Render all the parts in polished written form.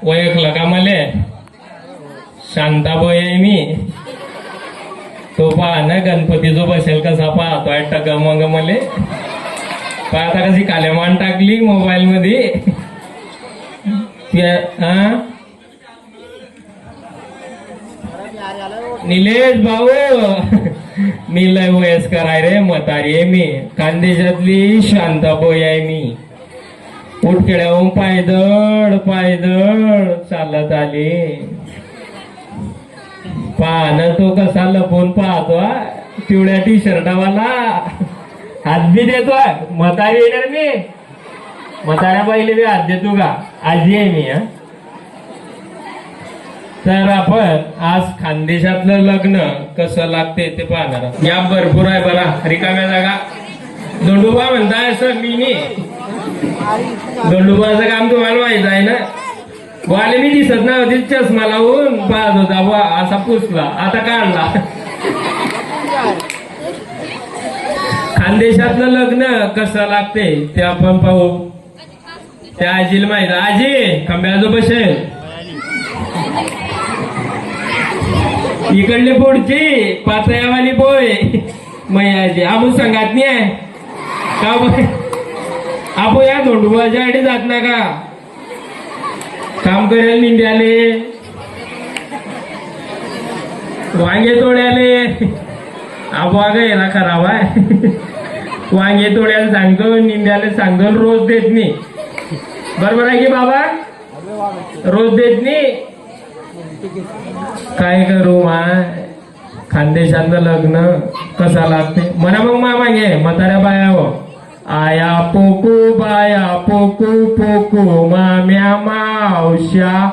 ओळखलं का मले? शांताबाई आहे मी. तो पहा ना गणपती जो बसेल कसा पाहतोय टगमग मले. पाहता कशी कालेमान टाकली मोबाईल मध्ये. निलेश भाऊ मी लय वयस्कर आहे रे, म्हातारी आहे मी. खानदेशातली शांताबाई आहे मी. उठखेड्याहून पायदळ पायदळ चालत आली. पाहणं तो कसा लपून पाहतो, पिवळ्या टी शर्टावाला हात बी देतोय. म्हातारी येणार मी, म्हाताऱ्या बाईले बी हात देतो का? आजी आहे मी. तर आपण आज खानदेशातलं लग्न कसं लागते ते पाहणार. या भरपूर आहे बरा रिकाम्या जागा. दोंडुबा म्हणताय सर मी दोंडुबाचं काम तुम्हाला माहित आहे ना. वाले मी दिसत नव्हती, चष्मा लावून पाहत होता बा, असा पुसला आता काढला. खानदेशातलं लग्न कसं लागते ते आपण पाहू. त्या आजीला माहित. आजी खंब्याजो बसेल इकडली पुढची पातळ्यावाली बोय मैयाजी आमू सांगत नाही आहे का बाय. आपण या धोंडुबाच्या आडी जात ना का काम करेल निंद्याले वांगे तोड्याले. आबा गेला खराब आहे. वांगे तोड्याला सांगतो, निंद्याला सांगतो, रोज देत नाही. बरोबर आहे की बाबा? रोज देत नाही. काय करू माय, खानदेशातलं लग्न कसा लागते म्हणा मग. मामा घे म्हाताऱ्या बाया हो. आया पोकू बाया पोकू पोकू माम्या मावश्या,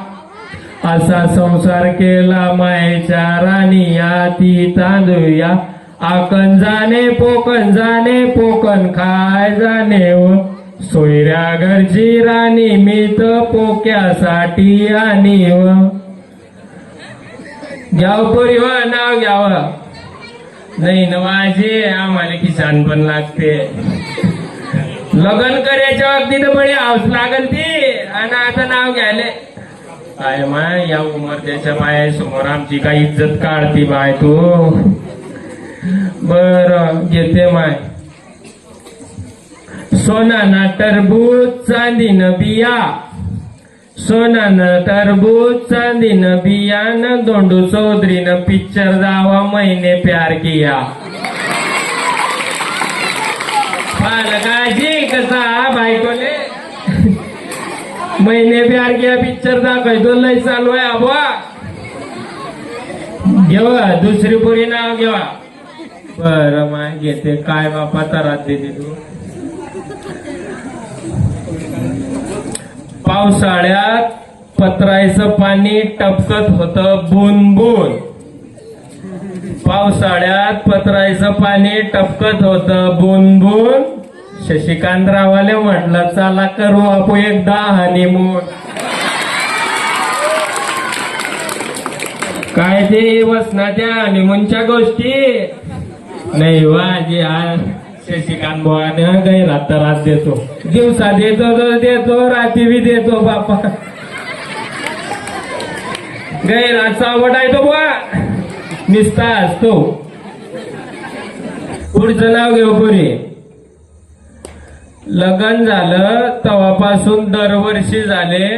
असा संसार केला मायच्या राणीया. ती तांदूया आकन जाणे पोकन खाय जाणे व सोयऱ्या घरची राणी मी तर पोक्यासाठी आणि व. घ्याव पोरी व नाव घ्यावं नाही नवाजी आम्हाला किसान पण लागते. लग्न करायच्या बाबतीत बळी हाऊस लागल ती. आणि आता नाव घ्यायले काय माय या उमरत्याच्या बाया समोर आमची काही इज्जत काढती बाय तू. बर घेते माय. सोनाना टरबूज चांदीन बिया, सोनानं टरबूज चांदीन बियान. दोंडू चौधरीनं पिक्चर जावा मैंने प्यार किया. पालकाजी कसा बायकोले मैंने प्यार किया पिक्चर दाखवतो लय चालू आहे. आबा घेवा दुसरी पुरी नाव घेवा. बरं माय घेते. काय बापा तरात देते तू. पावसाळ्यात पत्रायचं पाणी टपकत होतं बून बून. पावसाळ्यात पत्रायचं पाणी टपकत होतं बून बून. शशिकांतरावाले म्हटलं चला करू आपण एकदा हनीमून. काय ते वसनाच्या हनीमूनच्या गोष्टी नाही वाजी. शशिकांत भावाने गैरात त्रास देतो. दिवसा देतो रात्री बी देतो बापा. गैरात आवड आहे तो बा निसता असतो. पुढचं नाव घेऊ पुरी. लग्न झालं तेव्हापासून दरवर्षी झाले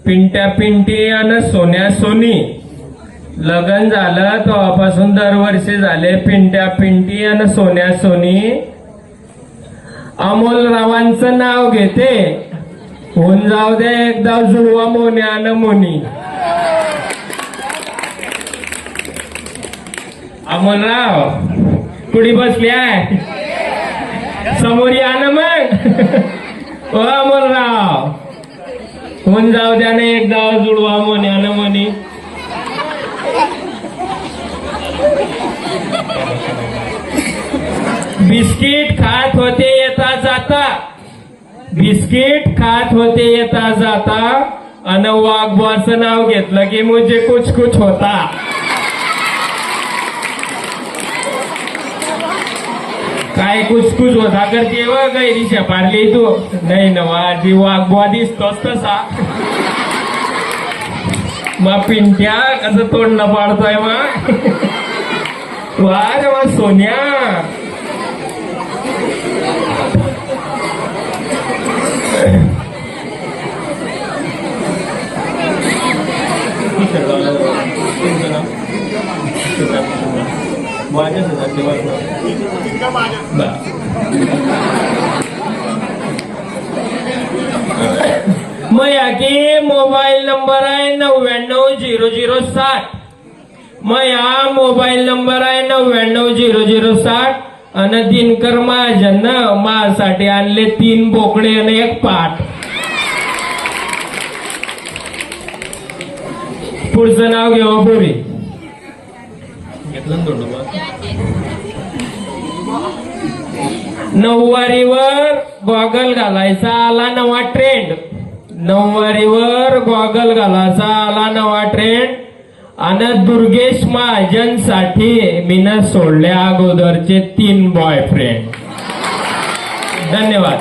पिंट्या पिंटी आणि सोन्या सोनी. लग्न झालं तेव्हापासून दरवर्षी झाले पिंट्या पिंटी आणि सोन्या सोनी. अमोल रावांचं नाव घेते. होऊन जाऊ दे एकदा जुळवा मोन्या न मोनी. अमोलराव कुणी बसली आहे समोर या ना मग. ओ अमोलराव होऊन जाऊ द्या ना एकदा जुळवा मोन्या न मोनी. बिस्किट खात होते येता जाता, बिस्किट खात होते येता जाता. अन वाघबाचं नाव घेतलं की मुझे कुछ कुछ होता. काय कुचकुच होता करते व गैरी शेपारली तू. नाही नवा जी वाघबा दिसतोच तसा. मा पिंट्या कसं तोंड न पाडतोय मा वा रे वा सोन्या मया की मोबाईल नंबर आहे 990060 मया मोबाईल नंबर आहे 990060 आणि दिनकर महाजन माझ्यासाठी आणले 3 बोकडे आणि 1 पाट. पुढचं नाव घेऊ बोरी घेतलं नऊवारीवर गॉगल घालायचा आला नवा ट्रेंड. नऊवारीवर गॉगल घालायचा आला नवा ट्रेंड आणि दुर्गेश महाजन साठी मीनं सोडल्या अगोदरचे 3 बॉयफ्रेंड. धन्यवाद.